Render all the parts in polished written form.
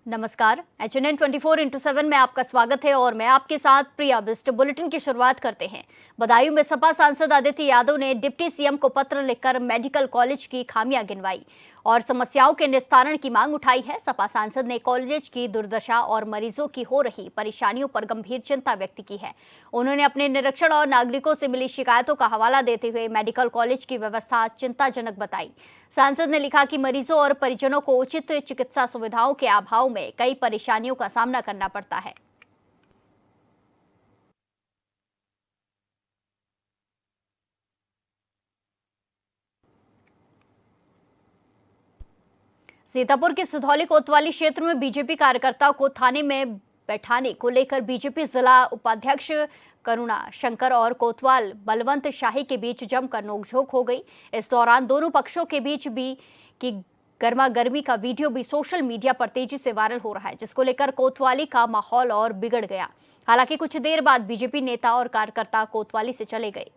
नमस्कार। HNN 24x7 में आपका स्वागत है और मैं आपके साथ प्रिया बिस्ट। बुलेटिन की शुरुआत करते हैं। बदायूं में सपा सांसद आदित्य यादव ने डिप्टी सीएम को पत्र लिखकर मेडिकल कॉलेज की खामियां गिनवाई और समस्याओं के निस्तारण की मांग उठाई है। सपा सांसद ने कॉलेज की दुर्दशा और मरीजों की हो रही परेशानियों पर गंभीर चिंता व्यक्त की है। उन्होंने अपने निरीक्षण और नागरिकों से मिली शिकायतों का हवाला देते हुए मेडिकल कॉलेज की व्यवस्था चिंताजनक बताई। सांसद ने लिखा कि मरीजों और परिजनों को उचित चिकित्सा सुविधाओं के अभाव में कई परेशानियों का सामना करना पड़ता है। सीतापुर के सिधौली कोतवाली क्षेत्र में बीजेपी कार्यकर्ताओं को थाने में बैठाने को लेकर बीजेपी जिला उपाध्यक्ष करुणा शंकर और कोतवाल बलवंत शाही के बीच जमकर नोकझोंक हो गई। इस दौरान दोनों पक्षों के बीच भी की गर्मा गर्मी का वीडियो भी सोशल मीडिया पर तेजी से वायरल हो रहा है, जिसको लेकर कोतवाली का माहौल और बिगड़ गया। हालांकि कुछ देर बाद बीजेपी नेता और कार्यकर्ता कोतवाली से चले गए।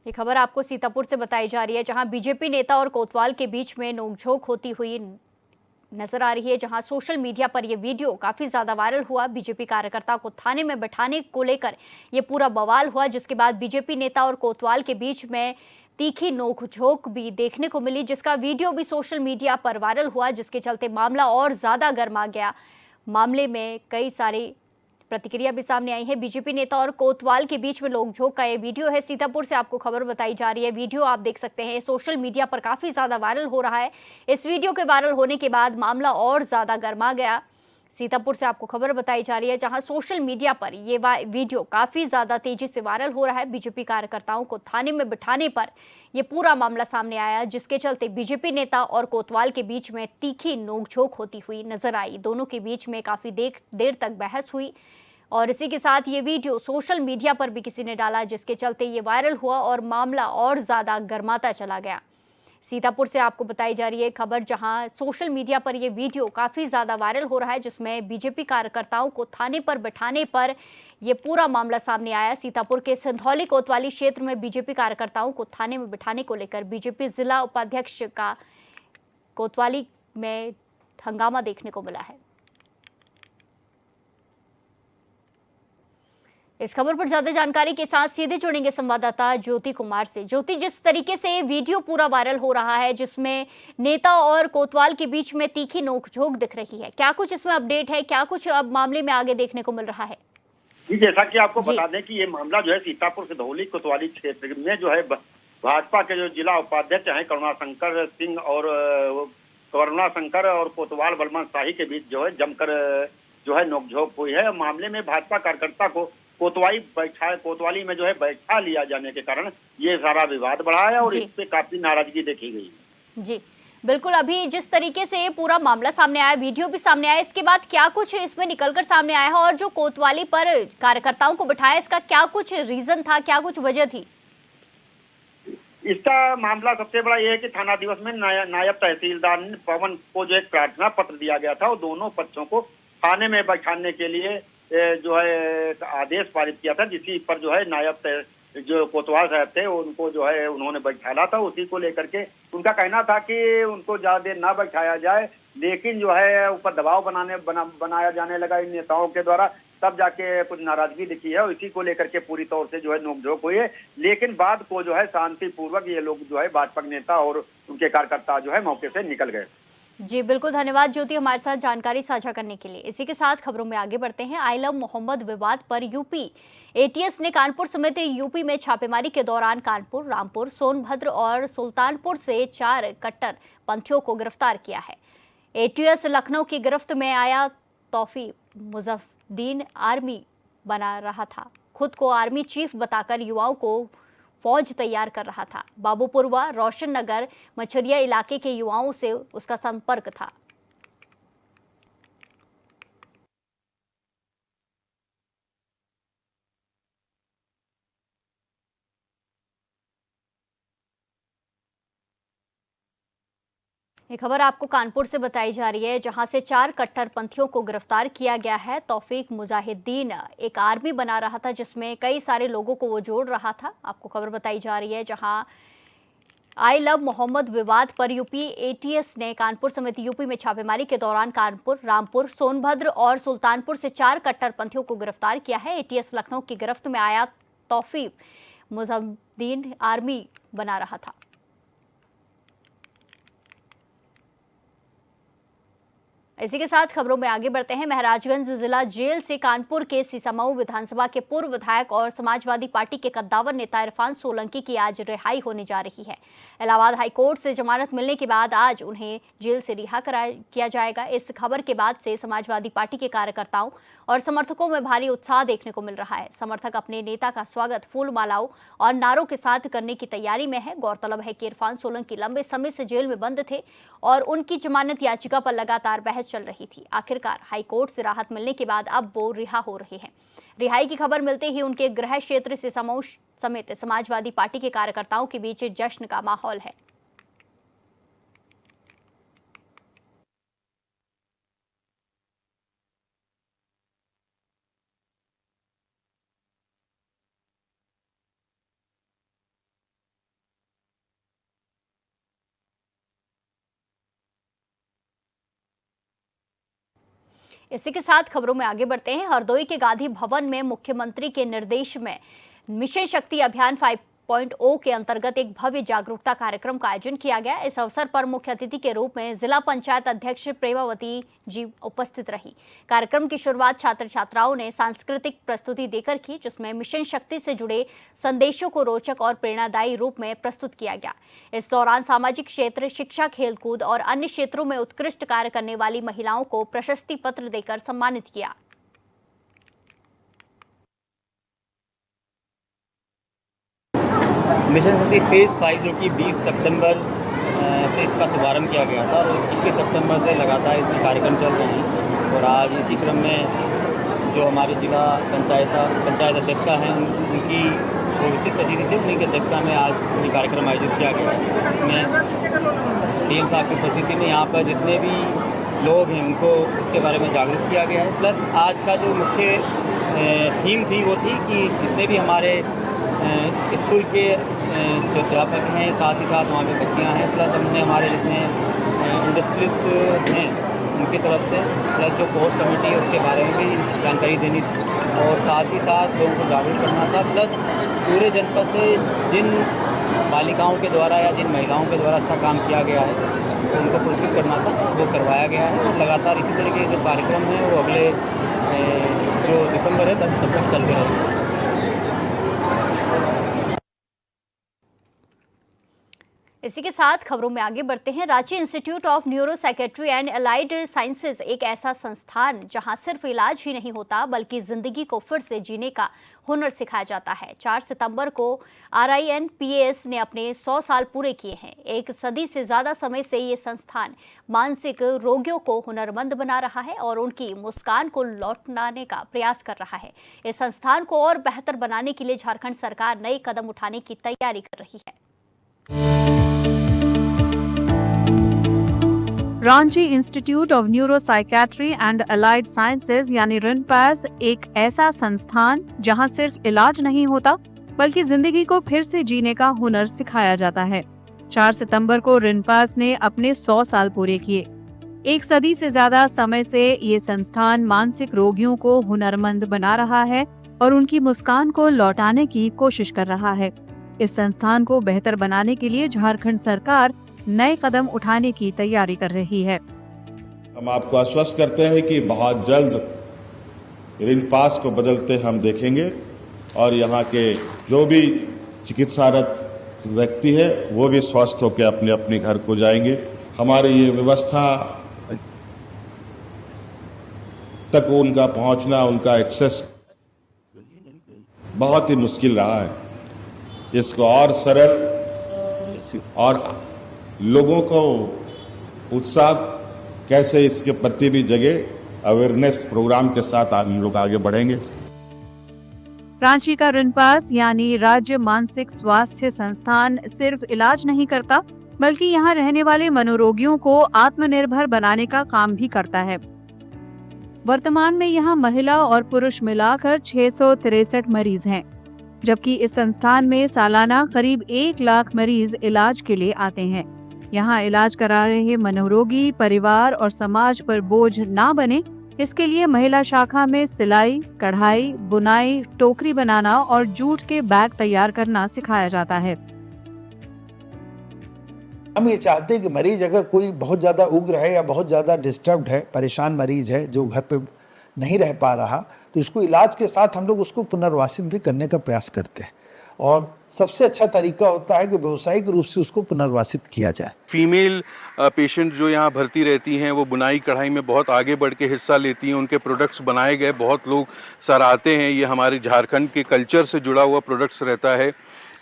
ये खबर आपको सीतापुर से बताई जा रही है, जहां बीजेपी नेता और कोतवाल के बीच में नोकझोंक होती हुई नजर आ रही है। जहां सोशल मीडिया पर यह वीडियो काफी ज्यादा वायरल हुआ। बीजेपी कार्यकर्ता को थाने में बैठाने को लेकर यह पूरा बवाल हुआ, जिसके बाद बीजेपी नेता और कोतवाल के बीच में तीखी नोकझोंक भी देखने को मिली, जिसका वीडियो भी सोशल मीडिया पर वायरल हुआ, जिसके चलते मामला और ज्यादा गर्मा गया। मामले में कई सारी प्रतिक्रिया भी सामने आई है। बीजेपी नेता और कोतवाल के बीच में नोकझोंक का ये वीडियो है। सीतापुर से आपको खबर बताई जा रही है। वीडियो आप देख सकते हैं, सोशल मीडिया पर काफी ज्यादा वायरल हो रहा है। इस वीडियो के वायरल होने के बाद मामला और ज्यादा गर्मा गया। सीतापुर से आपको खबर बताई जा रही है, जहां सोशल मीडिया पर ये वीडियो काफी ज्यादा तेजी से वायरल हो रहा है। बीजेपी कार्यकर्ताओं को थाने में बिठाने पर यह पूरा मामला सामने आया, जिसके चलते बीजेपी नेता और कोतवाल के बीच में तीखी नोकझोंक होती हुई नजर आई। दोनों के बीच में काफी देर तक बहस हुई और इसी के साथ ये वीडियो सोशल मीडिया पर भी किसी ने डाला, जिसके चलते ये वायरल हुआ और मामला और ज्यादा गर्माता चला गया। सीतापुर से आपको बताई जा रही है खबर, जहां सोशल मीडिया पर यह वीडियो काफी ज्यादा वायरल हो रहा है, जिसमें बीजेपी कार्यकर्ताओं को थाने पर बैठाने पर यह पूरा मामला सामने आया। सीतापुर के सिंधौली कोतवाली क्षेत्र में बीजेपी कार्यकर्ताओं को थाने में बिठाने को लेकर बीजेपी जिला उपाध्यक्ष का कोतवाली में हंगामा देखने को मिला है। इस खबर पर ज्यादा जानकारी के साथ सीधे जुड़ेंगे संवाददाता ज्योति कुमार से। ज्योति, जिस तरीके से वीडियो पूरा वायरल हो रहा है, जिसमें नेता और कोतवाल के बीच में तीखी नोकझोंक दिख रही है, क्या कुछ इसमें अपडेट है? क्या कुछ अब मामले में आगे देखने को मिल रहा है? जी, जैसा कि आपको बता दें कि ये मामला जो है सीतापुर सिधौली कोतवाली क्षेत्र में जो है भाजपा के जो जिला उपाध्यक्ष हैं करुणाशंकर सिंह और करुणाशंकर और कोतवाल बलवंत शाही के बीच जो है जमकर जो है नोकझोंक हुई है। मामले में भाजपा कार्यकर्ता को कोतवाली में जो है बैठा लिया जाने के कारण ये सारा विवाद बढ़ा है और इस पे काफी नाराजगी देखी गई है। जी बिल्कुल। अभी जिस तरीके से पूरा मामला सामने आया, वीडियो भी सामने आया, इसके बाद क्या कुछ इसमें निकलकर सामने आया है और जो कोतवाली पर कार्यकर्ताओं को बिठाया, इसका क्या कुछ रीजन था, क्या कुछ वजह थी? इसका मामला सबसे बड़ा यह है कि थाना दिवस में नायब तहसीलदार ने पवन को जो एक प्रार्थना पत्र दिया गया था और दोनों पक्षों को थाने में बैठाने के लिए जो है आदेश पारित किया था, जिसी पर जो है नायब जो कोतवाल साहब थे उनको जो है उन्होंने बैठाला था। उसी को लेकर के उनका कहना था कि उनको ज्यादा देर ना बैठाया जाए, लेकिन जो है ऊपर दबाव बनाया जाने लगा इन नेताओं के द्वारा, तब जाके कुछ नाराजगी दिखी है और इसी को लेकर के पूरी तौर से जो है नोकझोंक हुई है। लेकिन बाद को जो है शांतिपूर्वक ये लोग जो है भाजपा नेता और उनके कार्यकर्ता जो है मौके से निकल गए। जी बिल्कुल, धन्यवाद ज्योति हमारे साथ जानकारी साझा करने के लिए। इसी के साथ खबरों में आगे बढ़ते हैं। आई लव मोहम्मद विवाद पर यूपी एटीएस ने कानपुर समेत यूपी में छापेमारी के दौरान कानपुर, रामपुर, सोनभद्र और सुल्तानपुर से 4 कट्टर पंथियों को गिरफ्तार किया है। एटीएस लखनऊ की गिरफ्त में आया तौफीक मुजफ्फरदीन आर्मी बना रहा था। खुद को आर्मी चीफ बताकर युवाओं को फौज तैयार कर रहा था। बाबूपुर व रोशन नगर मछरिया इलाके के युवाओं से उसका संपर्क था। ये खबर आपको कानपुर से बताई जा रही है, जहां से 4 कट्टरपंथियों को गिरफ्तार किया गया है। तौफीक मुजाहिदीन एक आर्मी बना रहा था, जिसमें कई सारे लोगों को वो जोड़ रहा था। आपको खबर बताई जा रही है, जहां आई लव मोहम्मद विवाद पर यूपी एटीएस ने कानपुर समेत यूपी में छापेमारी के दौरान कानपुर, रामपुर, सोनभद्र और सुल्तानपुर से 4 कट्टरपंथियों को गिरफ्तार किया है। एटीएस लखनऊ की गिरफ्त में आया तौफीक मुजाहिदीन आर्मी बना रहा था। इसी के साथ खबरों में आगे बढ़ते हैं। महाराजगंज जिला जेल से कानपुर के सीसामऊ विधानसभा के पूर्व विधायक और समाजवादी पार्टी के कद्दावर नेता इरफान सोलंकी की आज रिहाई होने जा रही है। इलाहाबाद हाईकोर्ट से जमानत मिलने के बाद आज उन्हें जेल से रिहा किया जाएगा। इस खबर के बाद से समाजवादी पार्टी के कार्यकर्ताओं और समर्थकों में भारी उत्साह देखने को मिल रहा है। समर्थक अपने नेता का स्वागत फूल मालाओं और नारों के साथ करने की तैयारी में है। गौरतलब है कि इरफान सोलंकी लंबे समय से जेल में बंद थे और उनकी जमानत याचिका पर लगातार बहस चल रही थी। आखिरकार हाईकोर्ट से राहत मिलने के बाद अब वो रिहा हो रहे हैं। रिहाई की खबर मिलते ही उनके गृह क्षेत्र से सीसामऊ समेत समाजवादी पार्टी के कार्यकर्ताओं के बीच जश्न का माहौल है। इसी के साथ खबरों में आगे बढ़ते हैं। हरदोई के गांधी भवन में मुख्यमंत्री के निर्देश में मिशन शक्ति अभियान 5.0 के अंतर्गत एक भव्य जागरूकता कार्यक्रम का आयोजन किया गया। इस अवसर पर मुख्य अतिथि के रूप में जिला पंचायत अध्यक्ष प्रेमावती जी उपस्थित रही। कार्यक्रम की शुरुआत छात्र छात्राओं ने सांस्कृतिक प्रस्तुति देकर की, जिसमें मिशन शक्ति से जुड़े संदेशों को रोचक और प्रेरणादायी रूप में प्रस्तुत किया गया। इस दौरान सामाजिक क्षेत्र, शिक्षा, खेलकूद और अन्य क्षेत्रों में उत्कृष्ट कार्य करने वाली महिलाओं को प्रशस्ति पत्र देकर सम्मानित किया। मिशन शक्ति फेज़ 5 जो कि 20 सितंबर से इसका शुभारंभ किया गया था और 21 सितंबर से लगातार इसमें कार्यक्रम चल रहे हैं। और आज इसी क्रम में जो हमारे जिला पंचायत अध्यक्षा हैं, उनकी वो विशिष्ट अतिथि थे, उनकी अध्यक्षता में आज ये कार्यक्रम आयोजित किया गया है। इसमें डीएम साहब की उपस्थिति में यहाँ पर जितने भी लोग हैं उनको इसके बारे में जागरूक किया गया है। प्लस आज का जो मुख्य थीम थी वो थी कि जितने भी हमारे स्कूल के जो अध्यापक हैं, साथ ही साथ वहाँ पे बच्चियाँ हैं, प्लस हमने हमारे जितने इंडस्ट्रियलिस्ट हैं उनकी तरफ से, प्लस जो पोस्ट कमेटी है उसके बारे में भी जानकारी देनी थी और साथ ही साथ लोगों को जागरूक करना था। प्लस पूरे जनपद से जिन बालिकाओं के द्वारा या जिन महिलाओं के द्वारा अच्छा काम किया गया है उनको पुरस्कृत करना था, वो करवाया गया है। और लगातार इसी तरह के जो कार्यक्रम हैं वो अगले जो दिसंबर है तब तक चलते रहेंगे। इसी के साथ खबरों में आगे बढ़ते हैं। Ranchi institute of neuro psychiatry and allied sciences एक ऐसा संस्थान जहां सिर्फ इलाज ही नहीं होता बल्कि जिंदगी को फिर से जीने का हुनर सिखाया जाता है। 4 सितंबर को RINPAS ने अपने 100 साल पूरे किए हैं। एक सदी से ज्यादा समय से ये संस्थान मानसिक रोगियों को हुनरमंद बना रहा है और उनकी मुस्कान को लौटाने का प्रयास कर रहा है। इस संस्थान को और बेहतर बनाने के लिए झारखंड सरकार नए कदम उठाने की तैयारी कर रही है। Ranchi institute of neuro psychiatry and allied sciences यानी रिनपैस एक ऐसा संस्थान जहां सिर्फ इलाज नहीं होता बल्कि जिंदगी को फिर से जीने का हुनर सिखाया जाता है। 4 सितंबर को रिनपैस ने अपने 100 साल पूरे किए। एक सदी से ज्यादा समय से ये संस्थान मानसिक रोगियों को हुनरमंद बना रहा है और उनकी मुस्कान को लौटाने की कोशिश कर रहा है। इस संस्थान को बेहतर बनाने के लिए झारखंड सरकार नए कदम उठाने की तैयारी कर रही है। हम आपको आश्वस्त करते हैं कि बहुत जल्द रिनपास को बदलते हम देखेंगे और यहाँ के जो भी चिकित्सारत व्यक्ति है वो भी स्वस्थ होकर अपने अपने घर को जाएंगे। हमारी ये व्यवस्था तक उनका पहुँचना, उनका एक्सेस बहुत ही मुश्किल रहा है। इसको और सरल और लोगों को उत्साह कैसे इसके प्रति भी जगे, अवेयरनेस प्रोग्राम के साथ हम लोग आगे बढ़ेंगे। रांची का रिनपैस यानी राज्य मानसिक स्वास्थ्य संस्थान सिर्फ इलाज नहीं करता बल्कि यहाँ रहने वाले मनोरोगियों को आत्मनिर्भर बनाने का काम भी करता है। वर्तमान में यहाँ महिला और पुरुष मिलाकर 663 मरीज हैं, जबकि इस संस्थान में सालाना करीब 1 लाख मरीज इलाज के लिए आते हैं। यहाँ इलाज करा रहे मनोरोगी परिवार और समाज पर बोझ ना बने, इसके लिए महिला शाखा में सिलाई, कढ़ाई, बुनाई, टोकरी बनाना और जूट के बैग तैयार करना सिखाया जाता है। हम ये चाहते हैं कि मरीज अगर कोई बहुत ज़्यादा उग्र है या बहुत ज़्यादा डिस्टर्ब्ड है, परेशान मरीज है जो घर पे नहीं रह पा रहा, तो इसको इलाज के साथ हम लोग उसको पुनर्वासित भी करने का प्रयास करते हैं। और सबसे अच्छा तरीका होता है कि व्यावसायिक रूप से उसको पुनर्वासित किया जाए। फीमेल पेशेंट जो यहाँ भर्ती रहती हैं वो बुनाई कढ़ाई में बहुत आगे बढ़ के हिस्सा लेती हैं। उनके प्रोडक्ट्स बनाए गए बहुत लोग सराहते हैं। ये हमारे झारखंड के कल्चर से जुड़ा हुआ प्रोडक्ट्स रहता है।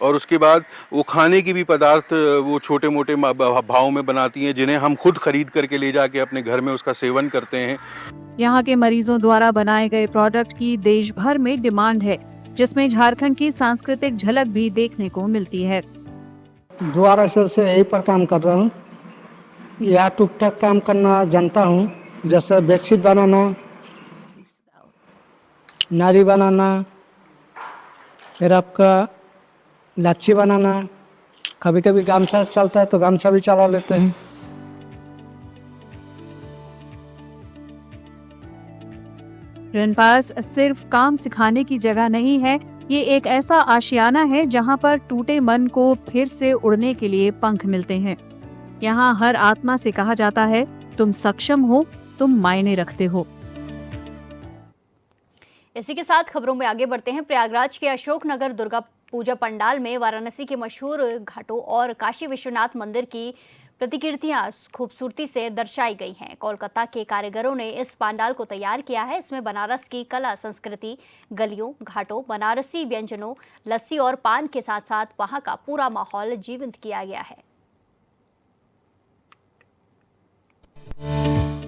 और उसके बाद वो खाने की भी पदार्थ वो छोटे मोटे भाव में बनाती हैं, जिन्हें हम खुद खरीद करके ले जाके अपने घर में उसका सेवन करते हैं। यहाँ के मरीजों द्वारा बनाए गए प्रोडक्ट की देश भर में डिमांड है, जिसमें झारखंड की सांस्कृतिक झलक भी देखने को मिलती है। द्वारा से यहीं पर काम कर रहा हूँ। यहाँ टुक टाक काम करना जानता हूँ, जैसे बेडशीट बनाना, नारी बनाना, फिर आपका लाची बनाना, कभी कभी गामछा चलता है तो गामछा भी चला लेते हैं। रिनपास सिर्फ काम सिखाने की जगह नहीं है, ये एक ऐसा आशियाना है जहाँ पर टूटे मन को फिर से उड़ने के लिए पंख मिलते हैं। यहाँ हर आत्मा से कहा जाता है, तुम सक्षम हो, तुम मायने रखते हो। इसी के साथ खबरों में आगे बढ़ते हैं। प्रयागराज के अशोकनगर दुर्गा पूजा पंडाल में वाराणसी के मशहूर घाटों और काशी विश्वनाथ मंदिर की प्रतिकृतियां खूबसूरती से दर्शाई गई हैं। कोलकाता के कारीगरों ने इस पंडाल को तैयार किया है। इसमें बनारस की कला संस्कृति, गलियों, घाटों, बनारसी व्यंजनों, लस्सी और पान के साथ साथ वहां का पूरा माहौल जीवंत किया गया है।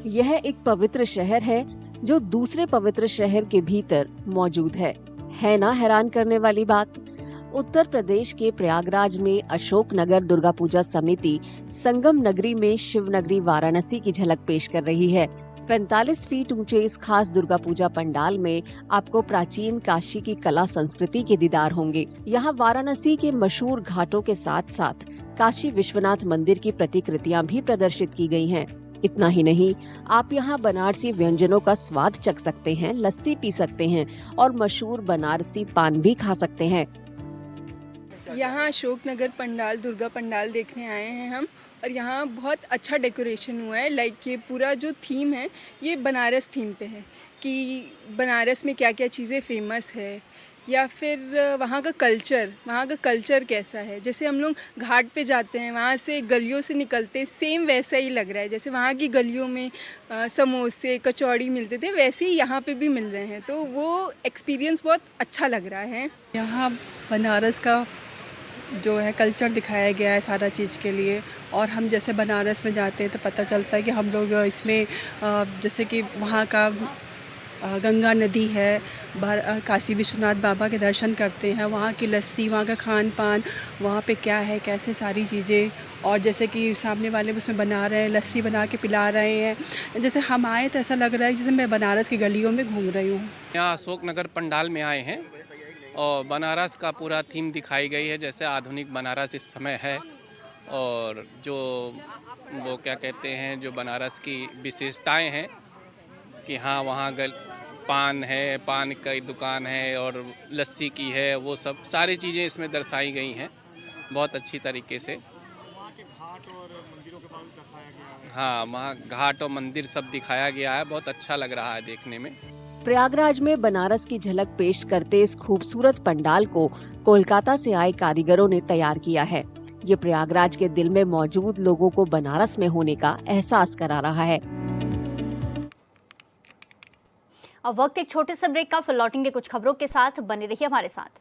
यह एक पवित्र शहर है जो दूसरे पवित्र शहर के भीतर मौजूद है ना हैरान करने वाली बात। उत्तर प्रदेश के प्रयागराज में अशोकनगर दुर्गा पूजा समिति संगम नगरी में शिव नगरी वाराणसी की झलक पेश कर रही है। 45 फीट ऊंचे इस खास दुर्गा पूजा पंडाल में आपको प्राचीन काशी की कला संस्कृति के दीदार होंगे। यहाँ वाराणसी के मशहूर घाटों के साथ साथ काशी विश्वनाथ मंदिर की प्रतिकृतियाँ भी प्रदर्शित की गई हैं। इतना ही नहीं, आप यहाँ बनारसी व्यंजनों का स्वाद चख सकते हैं, लस्सी पी सकते हैं और मशहूर बनारसी पान भी खा सकते हैं। यहाँ अशोकनगर पंडाल दुर्गा पंडाल देखने आए हैं हम, और यहाँ बहुत अच्छा डेकोरेशन हुआ है। लाइक ये पूरा जो थीम है ये बनारस थीम पे है कि बनारस में क्या क्या चीज़ें फेमस है, या फिर वहाँ का कल्चर कैसा है। जैसे हम लोग घाट पे जाते हैं, वहाँ से गलियों से निकलते सेम वैसा ही लग रहा है। जैसे वहाँ की गलियों में समोसे कचौड़ी मिलते थे, वैसे ही यहाँ पे भी मिल रहे हैं। तो वो एक्सपीरियंस बहुत अच्छा लग रहा है। यहाँ बनारस का जो है कल्चर दिखाया गया है सारा चीज़ के लिए। और हम जैसे बनारस में जाते हैं तो पता चलता है कि हम लोग इसमें जैसे कि वहाँ का गंगा नदी है, काशी विश्वनाथ बाबा के दर्शन करते हैं, वहाँ की लस्सी, वहाँ का खान पान, वहाँ पे क्या है कैसे सारी चीज़ें, और जैसे कि सामने वाले उसमें बना रहे हैं, लस्सी बना के पिला रहे हैं। जैसे हम आए तो ऐसा लग रहा है जैसे मैं बनारस की गलियों में घूम रही हूँ। यहाँ अशोकनगर पंडाल में आए हैं और बनारस का पूरा थीम दिखाई गई है, जैसे आधुनिक बनारस इस समय है। और जो वो क्या कहते हैं, जो बनारस की विशेषताएं हैं कि हाँ वहाँ पान है, पान की दुकान है और लस्सी की है, वो सब सारी चीज़ें इसमें दर्शाई गई हैं बहुत अच्छी तरीके से। हाँ, वहाँ घाट और मंदिर सब दिखाया गया है, बहुत अच्छा लग रहा है देखने में। प्रयागराज में बनारस की झलक पेश करते इस खूबसूरत पंडाल को कोलकाता से आए कारीगरों ने तैयार किया है। ये प्रयागराज के दिल में मौजूद लोगों को बनारस में होने का एहसास करा रहा है। अब वक्त एक छोटे से ब्रेक का, फिर लौटेंगे कुछ खबरों के साथ। बने रहिए हमारे साथ।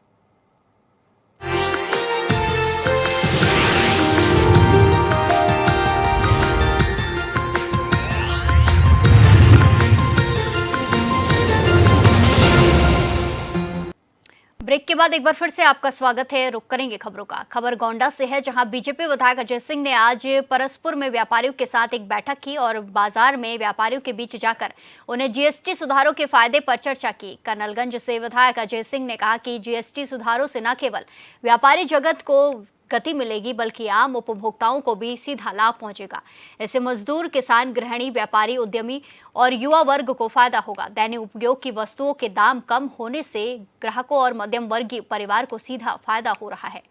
ब्रेक के बाद एक बार फिर से आपका स्वागत है। रुक करेंगे खबरों का। खबर गोंडा से है, जहां बीजेपी विधायक अजय सिंह ने आज परसपुर में व्यापारियों के साथ एक बैठक की और बाजार में व्यापारियों के बीच जाकर उन्हें जीएसटी सुधारों के फायदे पर चर्चा की। कर्नलगंज से विधायक अजय सिंह ने कहा कि जीएसटी सुधारों से न केवल व्यापारी जगत को गति मिलेगी बल्कि आम उपभोक्ताओं को भी सीधा लाभ पहुंचेगा। इससे मजदूर, किसान, गृहिणी, व्यापारी, उद्यमी और युवा वर्ग को फायदा होगा। दैनिक उपयोग की वस्तुओं के दाम कम होने से ग्राहकों और मध्यम वर्गीय परिवार को सीधा फायदा हो रहा है।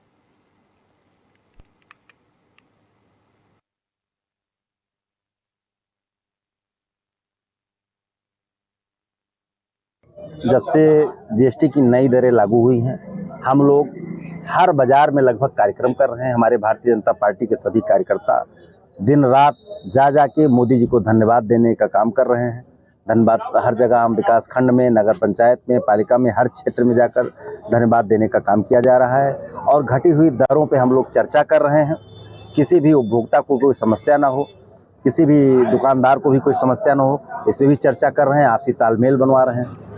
जब से जीएसटी की नई दरें लागू हुई हैं, हम लोग हर बाजार में लगभग कार्यक्रम कर रहे हैं। हमारे भारतीय जनता पार्टी के सभी कार्यकर्ता दिन रात जा के मोदी जी को धन्यवाद देने का काम कर रहे हैं। धन्यवाद हर जगह, हम विकास खंड में, नगर पंचायत में, पालिका में, हर क्षेत्र में जाकर धन्यवाद देने का काम किया जा रहा है। और घटी हुई दरों पे हम लोग चर्चा कर रहे हैं। किसी भी उपभोक्ता को कोई समस्या ना हो, किसी भी दुकानदार को भी कोई समस्या ना हो, इस पर भी चर्चा कर रहे हैं, आपसी तालमेल बनवा रहे हैं।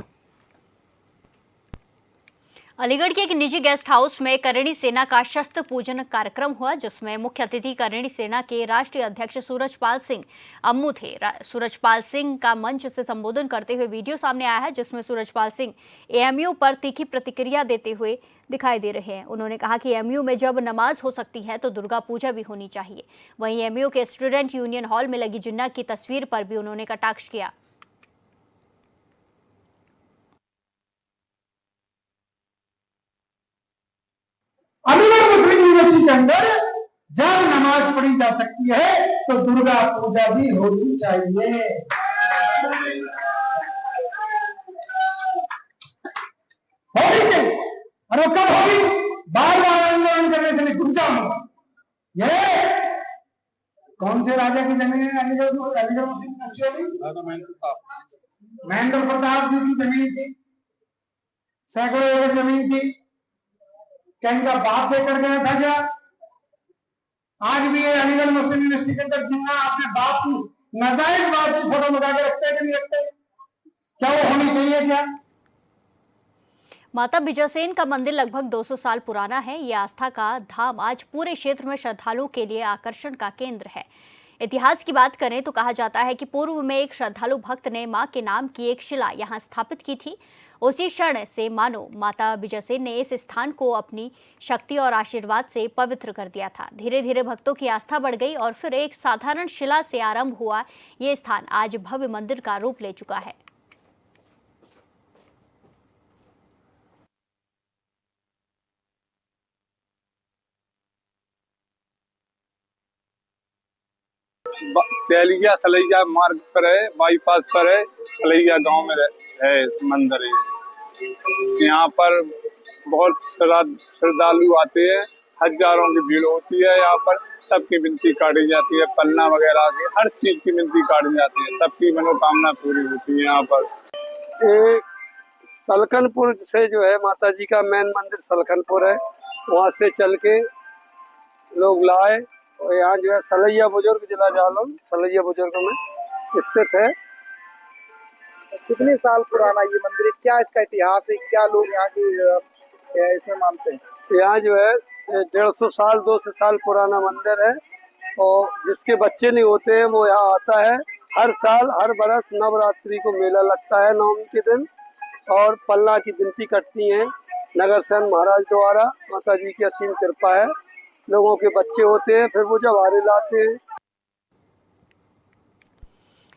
अलीगढ़ के एक निजी गेस्ट हाउस में करेणी सेना का शस्त्र पूजन कार्यक्रम हुआ, जिसमें मुख्य अतिथि करेणी सेना के राष्ट्रीय अध्यक्ष सूरजपाल सिंह अम्मू थे। सूरजपाल सिंह का मंच से संबोधन करते हुए वीडियो सामने आया है, जिसमें सूरजपाल सिंह एएमयू पर तीखी प्रतिक्रिया देते हुए दिखाई दे रहे हैं। उन्होंने कहा कि एएमयू में जब नमाज हो सकती है तो दुर्गा पूजा भी होनी चाहिए। वहीं एएमयू के स्टूडेंट यूनियन हॉल में लगी जिन्ना की तस्वीर पर भी उन्होंने कटाक्ष किया। अलीगढ़ मुस्लिम यूनिवर्सिटी के अंदर जब नमाज पढ़ी जा सकती है तो दुर्गा पूजा भी होनी चाहिए। होगी नहीं, और वो कब होगी? बार बार आंदोलन करने से नहीं, रुक जाओ। ये कौन से राजा की जमीन है? अलीगढ़ मुस्लिम यूनिवर्सिटी महेंद्र प्रताप जी की जमीन थी, सैकड़ों एकड़ जमीन थी। क्या इनका बाप लेकर गया था क्या? आज भी ये अलीगढ़ मुस्लिम यूनिवर्सिटी के अंदर जिन्ना अपने बाप की नाजायज बाप की फोटो लगा के रखते हैं कि नहीं रखते? क्या वो होनी चाहिए क्या? माता बिजासेन का मंदिर लगभग 200 साल पुराना है। ये आस्था का धाम आज पूरे क्षेत्र में श्रद्धालुओं के लिए आकर्षण का केंद्र है। इतिहास की बात करें तो कहा जाता है कि पूर्व में एक श्रद्धालु भक्त ने मां के नाम की एक शिला यहां स्थापित की थी। उसी क्षण से मानो माता बिजासेन ने इस स्थान को अपनी शक्ति और आशीर्वाद से पवित्र कर दिया था। धीरे धीरे भक्तों की आस्था बढ़ गई और फिर एक साधारण शिला से आरंभ हुआ ये स्थान आज भव्य मंदिर का रूप ले चुका है। तेलिया सलैया मार्ग पर है, बाईपास पर है, सलैया गांव में है मंदिर। यहाँ पर बहुत श्रद्धालु आते हैं, हजारों की भीड़ होती है। यहाँ पर सबकी विनती काटी जाती है, पन्ना वगैरह की हर चीज की विनती काटी जाती है, सबकी मनोकामना पूरी होती है। यहाँ पर सलखनपुर से जो है माता जी का मेन मंदिर सलखनपुर है, वहाँ से चल के लोग लाए और यहाँ जो है सलैया बुजुर्ग जिला जालौन सलैया बुजुर्ग में स्थित है। कितने साल पुराना ये मंदिर है? क्या इसका इतिहास है? क्या लोग यहाँ की इसमें मानते हैं? यहाँ जो है 150 साल 200 साल पुराना मंदिर है और जिसके बच्चे नहीं होते हैं वो यहाँ आता है। हर साल हर बरस नवरात्रि को मेला लगता है नवमी के दिन और पल्ला की विनती करती हैं नगर सेन महाराज द्वारा। माता जी की असीम कृपा है, लोगों के बच्चे होते हैं, फिर वो जब हारे लाते हैं।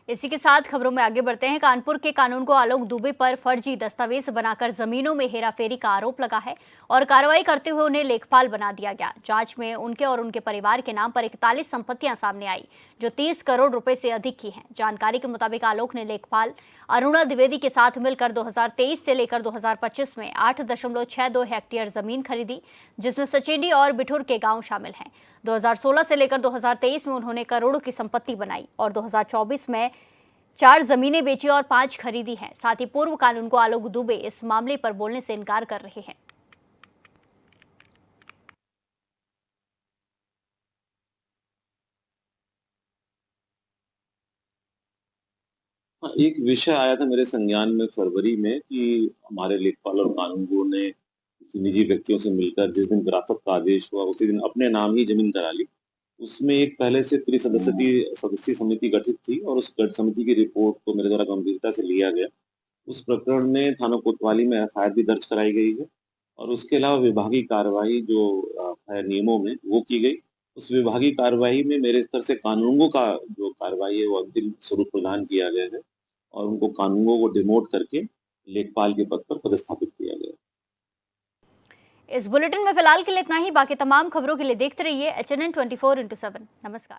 इसी के साथ खबरों में आगे बढ़ते हैं। कानपुर के कानूनगो आलोक दुबे पर फर्जी दस्तावेज बनाकर जमीनों में हेराफेरी का आरोप लगा है और कार्रवाई करते हुए उन्हें लेखपाल बना दिया गया। जांच में उनके और उनके परिवार के नाम पर 41 संपत्तियां सामने आई जो 30 करोड़ रुपए से अधिक की हैं। जानकारी के मुताबिक आलोक ने लेखपाल अरुणा द्विवेदी के साथ मिलकर 2023 से लेकर 2025 में 8.62 हेक्टेयर जमीन खरीदी, जिसमें सचेंडी और बिठुर के गांव शामिल हैं। 2016 से लेकर 2023 में उन्होंने करोड़ों की संपत्ति बनाई और 2024 में 4 जमीनें बेची और 5 खरीदी हैं। साथ ही पूर्व कानूनगो आलोक दुबे इस मामले पर बोलने से इनकार कर रहे हैं। एक विषय आया था मेरे संज्ञान में फरवरी में कि हमारे लेखपाल और कानूनगो ने किसी निजी व्यक्तियों से मिलकर जिस दिन विरासत का आदेश हुआ उसी दिन अपने नाम ही जमीन करा ली। उसमें एक पहले से सदस्यीय समिति गठित थी और उस समिति की रिपोर्ट को मेरे द्वारा गंभीरता से लिया गया। उस प्रकरण में थाना कोतवाली में एफआईआर भी दर्ज कराई गई है और उसके अलावा विभागीय कार्यवाही जो है नियमों में वो की गई। उस विभागीय कार्यवाही में मेरे स्तर से कानूनगो का जो कार्यवाही है वो अंतिम स्वरूप प्रदान किया गया है और उनको कानूनगो को डिमोट करके लेखपाल के पद पर पदस्थापित किया गया। इस बुलेटिन में फिलहाल के लिए इतना ही। बाकी तमाम खबरों के लिए देखते रहिए HNN 24/7। नमस्कार।